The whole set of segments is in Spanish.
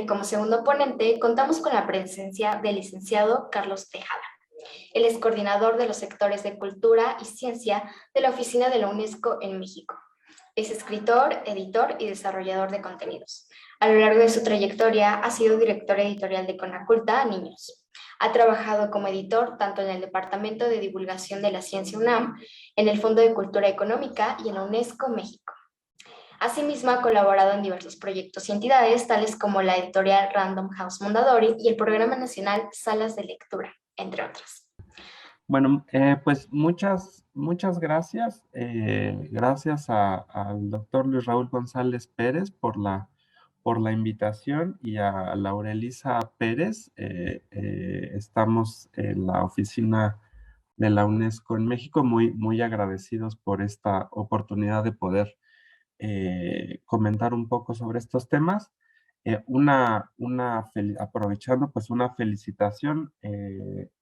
Como segundo ponente, contamos con la presencia del licenciado Carlos Tejada. Él es coordinador de los sectores de cultura y ciencia de la Oficina de la UNESCO en México. Es escritor, editor y desarrollador de contenidos. A lo largo de su trayectoria ha sido director editorial de Conaculta Niños. Ha trabajado como editor tanto en el Departamento de Divulgación de la Ciencia UNAM, en el Fondo de Cultura Económica y en la UNESCO México. Asimismo, ha colaborado en diversos proyectos y entidades, tales como la editorial Random House Mondadori y el Programa Nacional Salas de Lectura, entre otras. Bueno, pues muchas gracias. Gracias al doctor Luis Raúl González Pérez por la invitación y a Laurelisa Pérez. Estamos en la oficina de la UNESCO en México muy agradecidos por esta oportunidad de poder comentar un poco sobre estos temas. Aprovechando pues una felicitación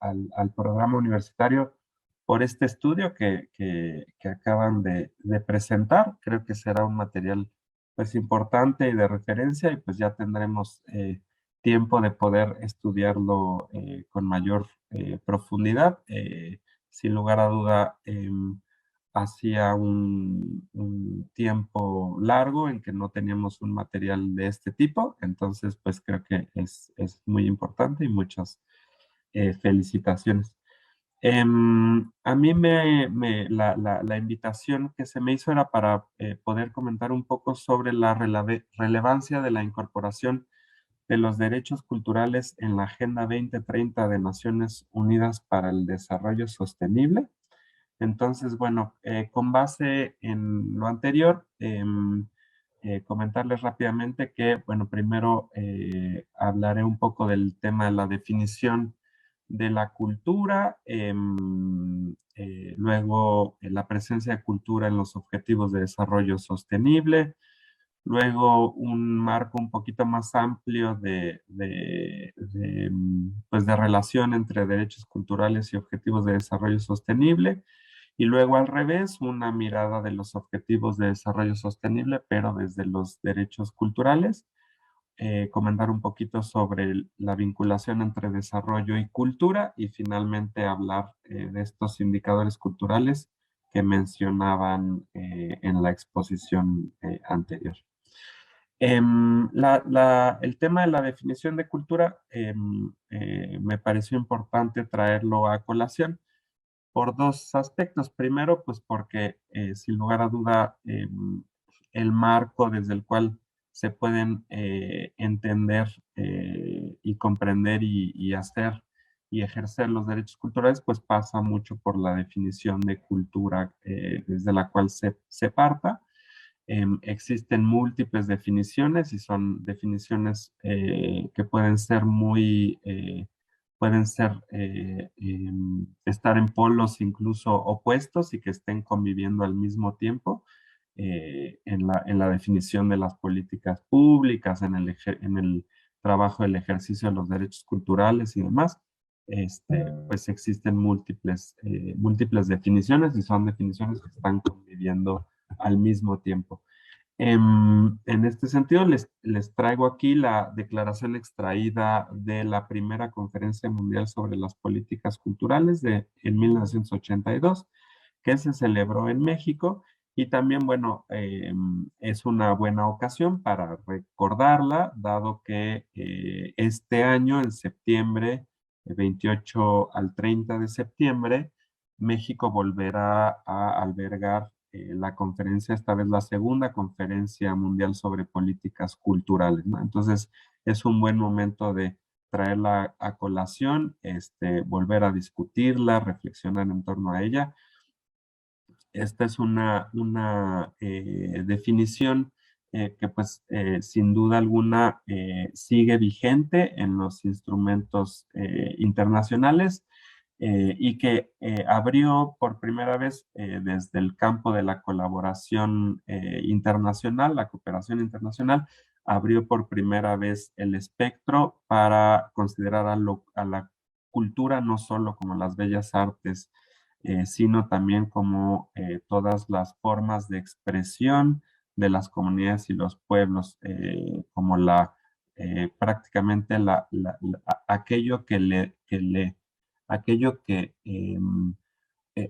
al programa universitario por este estudio que acaban de presentar. Creo que será un material pues importante y de referencia y pues ya tendremos tiempo de poder estudiarlo con mayor profundidad. Sin lugar a duda, hacía un tiempo largo en que no teníamos un material de este tipo, entonces pues creo que es muy importante y muchas felicitaciones. A mí la invitación que se me hizo era para poder comentar un poco sobre la relevancia de la incorporación de los derechos culturales en la Agenda 2030 de Naciones Unidas para el Desarrollo Sostenible. Entonces, bueno, con base en lo anterior, comentarles rápidamente que, bueno, primero hablaré un poco del tema de la definición de la cultura, luego la presencia de cultura en los objetivos de desarrollo sostenible, luego un marco un poquito más amplio pues de relación entre derechos culturales y objetivos de desarrollo sostenible, y luego al revés, una mirada de los objetivos de desarrollo sostenible, pero desde los derechos culturales. Comentar un poquito sobre la vinculación entre desarrollo y cultura y finalmente hablar de estos indicadores culturales que mencionaban en la exposición anterior. El tema de la definición de cultura me pareció importante traerlo a colación por dos aspectos. Primero, pues porque sin lugar a duda el marco desde el cual se pueden entender y comprender y hacer y ejercer los derechos culturales, pues pasa mucho por la definición de cultura desde la cual se parta. Existen múltiples definiciones y son definiciones que pueden ser estar en polos incluso opuestos y que estén conviviendo al mismo tiempo en la definición de las políticas públicas, en el trabajo del ejercicio de los derechos culturales y demás. Pues existen múltiples definiciones y son definiciones que están conviviendo al mismo tiempo. En este sentido, les traigo aquí la declaración extraída de la primera Conferencia Mundial sobre las Políticas Culturales en 1982, que se celebró en México. Y también, bueno, es una buena ocasión para recordarla, dado que este año, en septiembre, 28 al 30 de septiembre, México volverá a albergar la conferencia, esta vez la segunda conferencia mundial sobre políticas culturales, ¿no? Entonces, es un buen momento de traerla a colación, volver a discutirla, reflexionar en torno a ella. Esta es una definición que pues sin duda alguna sigue vigente en los instrumentos internacionales y que abrió por primera vez desde el campo de la colaboración internacional, la cooperación internacional, abrió por primera vez el espectro para considerar a la cultura no solo como las bellas artes, sino también como todas las formas de expresión de las comunidades y los pueblos, como prácticamente aquello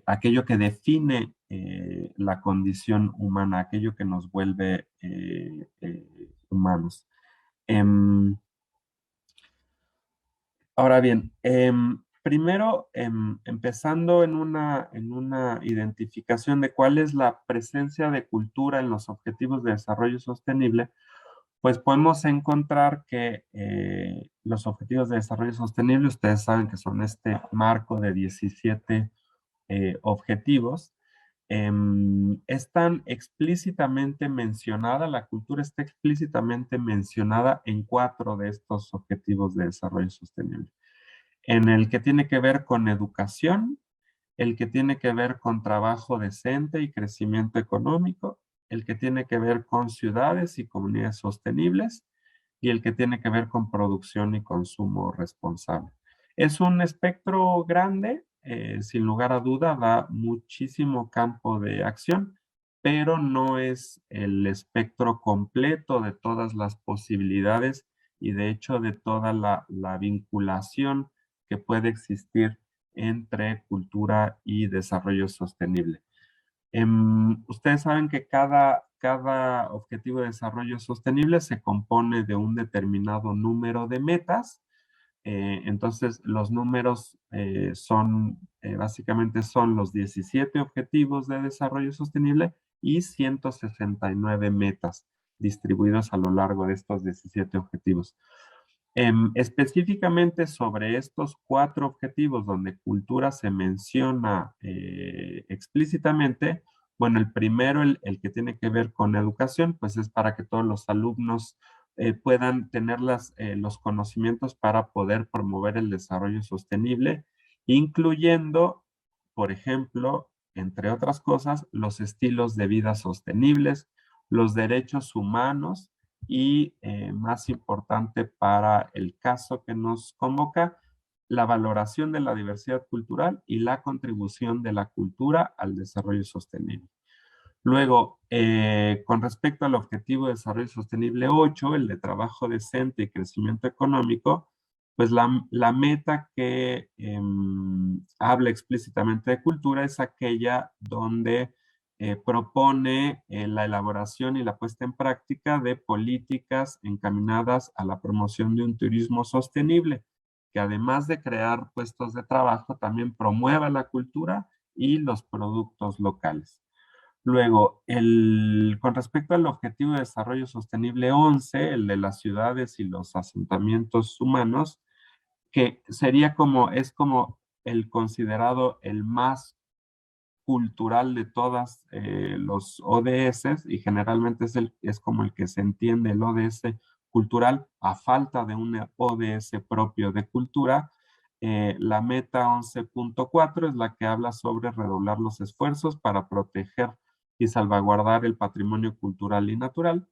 aquello que define la condición humana, aquello que nos vuelve humanos. Em, Ahora bien, primero, empezando en una identificación de cuál es la presencia de cultura en los objetivos de desarrollo sostenible, pues podemos encontrar que los objetivos de desarrollo sostenible, ustedes saben que son este marco de 17 objetivos, están explícitamente mencionada, la cultura está explícitamente mencionada en 4 de estos objetivos de desarrollo sostenible. En el que tiene que ver con educación, el que tiene que ver con trabajo decente y crecimiento económico, el que tiene que ver con ciudades y comunidades sostenibles y el que tiene que ver con producción y consumo responsable. Es un espectro grande, sin lugar a duda, da muchísimo campo de acción, pero no es el espectro completo de todas las posibilidades y de hecho de toda la vinculación que puede existir entre cultura y desarrollo sostenible. Ustedes saben que cada objetivo de desarrollo sostenible se compone de un determinado número de metas. Entonces, los números básicamente son los 17 objetivos de desarrollo sostenible y 169 metas distribuidos a lo largo de estos 17 objetivos. Específicamente sobre estos 4 objetivos donde cultura se menciona explícitamente, bueno, el primero, el que tiene que ver con educación, pues es para que todos los alumnos puedan tener los conocimientos para poder promover el desarrollo sostenible, incluyendo, por ejemplo, entre otras cosas, los estilos de vida sostenibles, los derechos humanos, y más importante para el caso que nos convoca, la valoración de la diversidad cultural y la contribución de la cultura al desarrollo sostenible. Luego, con respecto al objetivo de desarrollo sostenible 8, el de trabajo decente y crecimiento económico, pues la meta que habla explícitamente de cultura es aquella donde propone la elaboración y la puesta en práctica de políticas encaminadas a la promoción de un turismo sostenible, que además de crear puestos de trabajo, también promueva la cultura y los productos locales. Luego, con respecto al Objetivo de Desarrollo Sostenible 11, el de las ciudades y los asentamientos humanos, que es como el considerado el más cultural de todas los ODS y generalmente es como el que se entiende el ODS cultural a falta de un ODS propio de cultura. La meta 11.4 es la que habla sobre redoblar los esfuerzos para proteger y salvaguardar el patrimonio cultural y natural.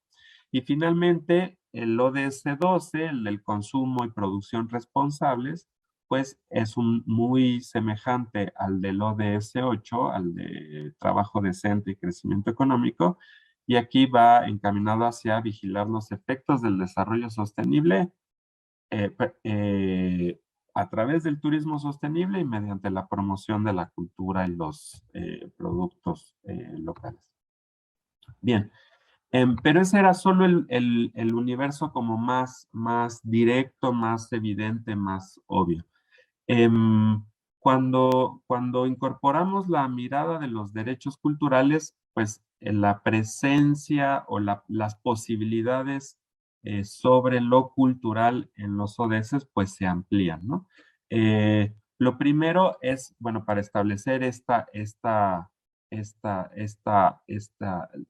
Y finalmente, el ODS 12, el del consumo y producción responsables, pues es muy semejante al del ODS 8, al de trabajo decente y crecimiento económico, y aquí va encaminado hacia vigilar los efectos del desarrollo sostenible eh, eh, a través del turismo sostenible y mediante la promoción de la cultura y los productos locales. Bien, pero ese era solo el universo como más directo, más evidente, más obvio. Cuando incorporamos la mirada de los derechos culturales, pues la presencia o las posibilidades sobre lo cultural en los ODS pues se amplían, ¿no? Lo primero es, bueno, para establecer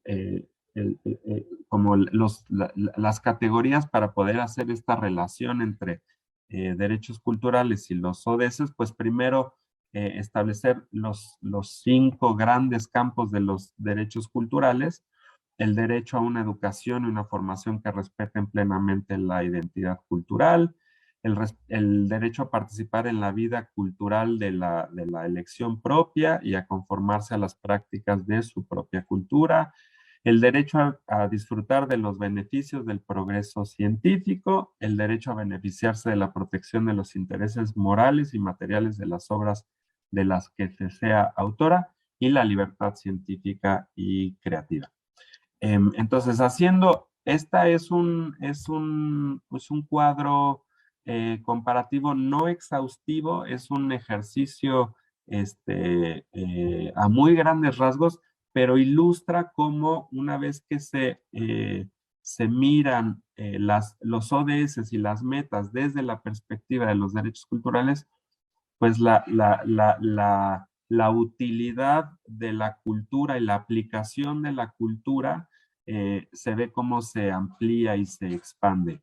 eh, como las categorías para poder hacer esta relación entre derechos culturales y los ODS, pues primero establecer los 5 grandes campos de los derechos culturales, el derecho a una educación y una formación que respeten plenamente la identidad cultural, el derecho a participar en la vida cultural de la elección propia y a conformarse a las prácticas de su propia cultura, El derecho a disfrutar de los beneficios del progreso científico, el derecho a beneficiarse de la protección de los intereses morales y materiales de las obras de las que se sea autora y la libertad científica y creativa. Entonces, esta es un cuadro comparativo no exhaustivo, es un ejercicio a muy grandes rasgos, pero ilustra cómo una vez que se miran los ODS y las metas desde la perspectiva de los derechos culturales, pues la utilidad de la cultura y la aplicación de la cultura se ve cómo se amplía y se expande.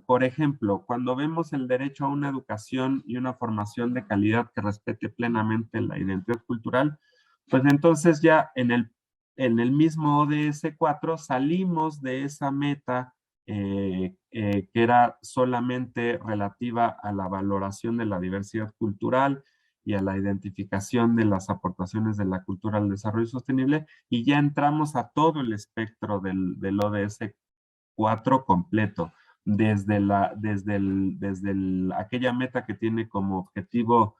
Por ejemplo, cuando vemos el derecho a una educación y una formación de calidad que respete plenamente la identidad cultural, pues entonces ya en el mismo ODS 4 salimos de esa meta que era solamente relativa a la valoración de la diversidad cultural y a la identificación de las aportaciones de la cultura al desarrollo sostenible, y ya entramos a todo el espectro del ODS 4 completo, aquella meta que tiene como objetivo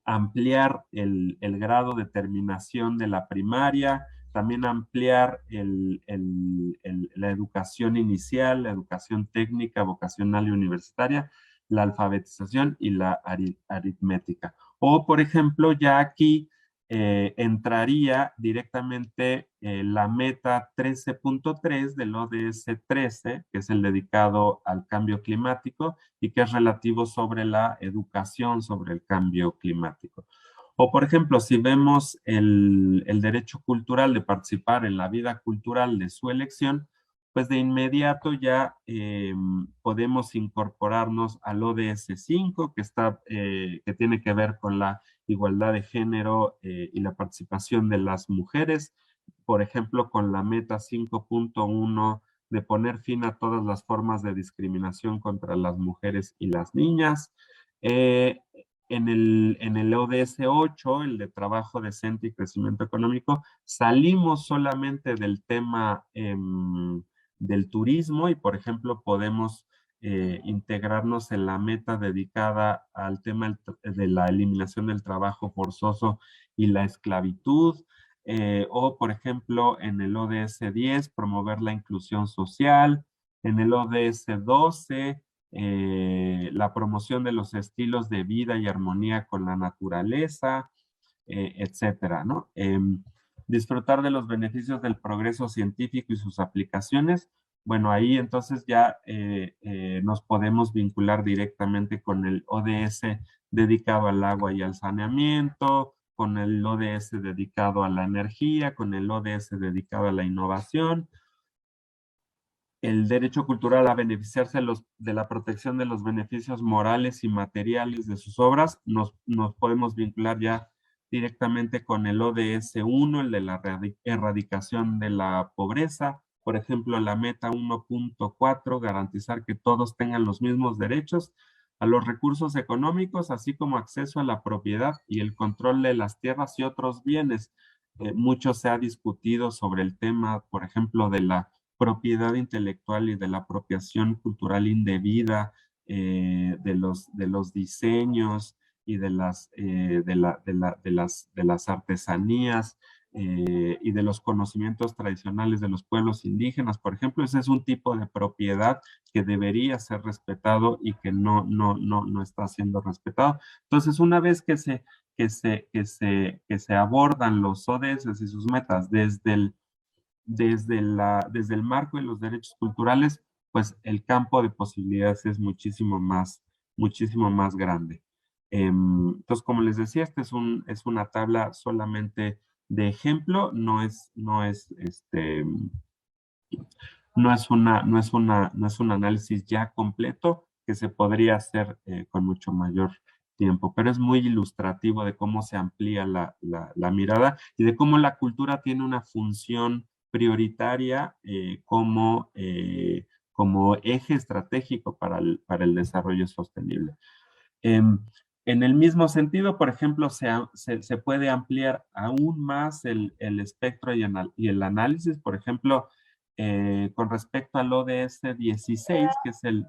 ampliar el grado de terminación de la primaria, también ampliar la educación inicial, la educación técnica, vocacional y universitaria, la alfabetización y la aritmética. O, por ejemplo, ya aquí entraría directamente la meta 13.3 del ODS 13, que es el dedicado al cambio climático y que es relativo sobre la educación sobre el cambio climático. O, por ejemplo, si vemos el derecho cultural de participar en la vida cultural de su elección, pues de inmediato ya podemos incorporarnos al ODS 5, que tiene que ver con la igualdad de género y la participación de las mujeres, por ejemplo, con la meta 5.1 de poner fin a todas las formas de discriminación contra las mujeres y las niñas. Eh, en el ODS 8, el de trabajo decente y crecimiento económico, salimos solamente del tema del turismo y, por ejemplo, podemos integrarnos en la meta dedicada al tema de la eliminación del trabajo forzoso y la esclavitud. O, por ejemplo, en el ODS 10, promover la inclusión social. En el ODS 12, la promoción de los estilos de vida y armonía con la naturaleza, etcétera, ¿no? Disfrutar de los beneficios del progreso científico y sus aplicaciones. Bueno, ahí entonces ya nos podemos vincular directamente con el ODS dedicado al agua y al saneamiento, con el ODS dedicado a la energía, con el ODS dedicado a la innovación. El derecho cultural a beneficiarse de la protección de los beneficios morales y materiales de sus obras, nos podemos vincular ya directamente con el ODS 1, el de la erradicación de la pobreza. Por ejemplo, la meta 1.4, garantizar que todos tengan los mismos derechos a los recursos económicos, así como acceso a la propiedad y el control de las tierras y otros bienes. Mucho se ha discutido sobre el tema, por ejemplo, de la propiedad intelectual y de la apropiación cultural indebida, de los diseños y de las artesanías y de los conocimientos tradicionales de los pueblos indígenas. Por ejemplo, ese es un tipo de propiedad que debería ser respetado y que no está siendo respetado. Entonces, una vez que se abordan los ODS y sus metas desde el marco de los derechos culturales, pues el campo de posibilidades es muchísimo más grande. Entonces, como les decía, es una tabla solamente de ejemplo, no es un análisis ya completo que se podría hacer con mucho mayor tiempo, pero es muy ilustrativo de cómo se amplía la mirada y de cómo la cultura tiene una función prioritaria como eje estratégico para el desarrollo sostenible. En el mismo sentido, por ejemplo, se puede ampliar aún más el espectro y el análisis, por ejemplo, con respecto al ODS 16, que es el...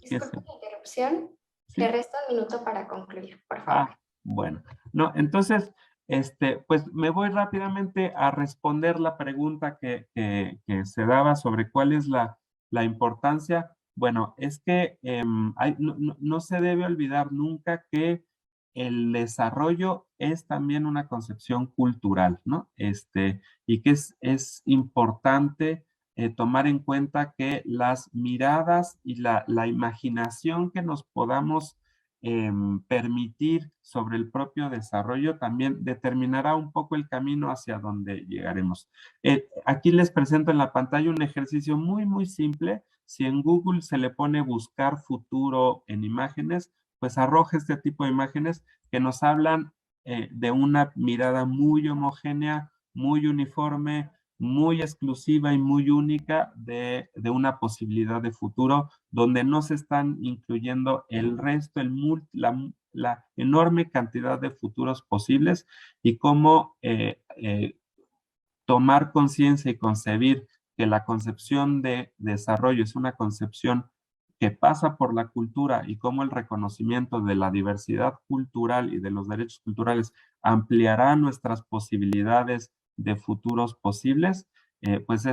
Disculpe la interrupción. Le ¿sí? resta un minuto para concluir, por favor. Ah, bueno. No, entonces, pues me voy rápidamente a responder la pregunta que se daba sobre cuál es la importancia. Bueno, es que no se debe olvidar nunca que el desarrollo es también una concepción cultural, ¿no? Y que es importante tomar en cuenta que las miradas y la imaginación que nos podamos permitir sobre el propio desarrollo también determinará un poco el camino hacia donde llegaremos. Aquí les presento en la pantalla un ejercicio muy, muy simple. Si en Google se le pone buscar futuro en imágenes, pues arroja este tipo de imágenes que nos hablan de una mirada muy homogénea, muy uniforme, muy exclusiva y muy única de una posibilidad de futuro donde no se están incluyendo el resto, la enorme cantidad de futuros posibles y cómo tomar conciencia y concebir que la concepción de desarrollo es una concepción que pasa por la cultura y cómo el reconocimiento de la diversidad cultural y de los derechos culturales ampliará nuestras posibilidades de futuros posibles, pues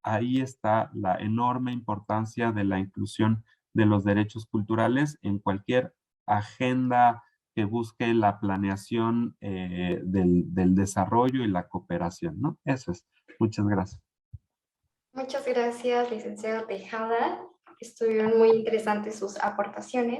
ahí está la enorme importancia de la inclusión de los derechos culturales en cualquier agenda que busque la planeación del desarrollo y la cooperación, ¿no? Eso es. Muchas gracias. Muchas gracias, licenciado Tejada. Estuvieron muy interesantes sus aportaciones.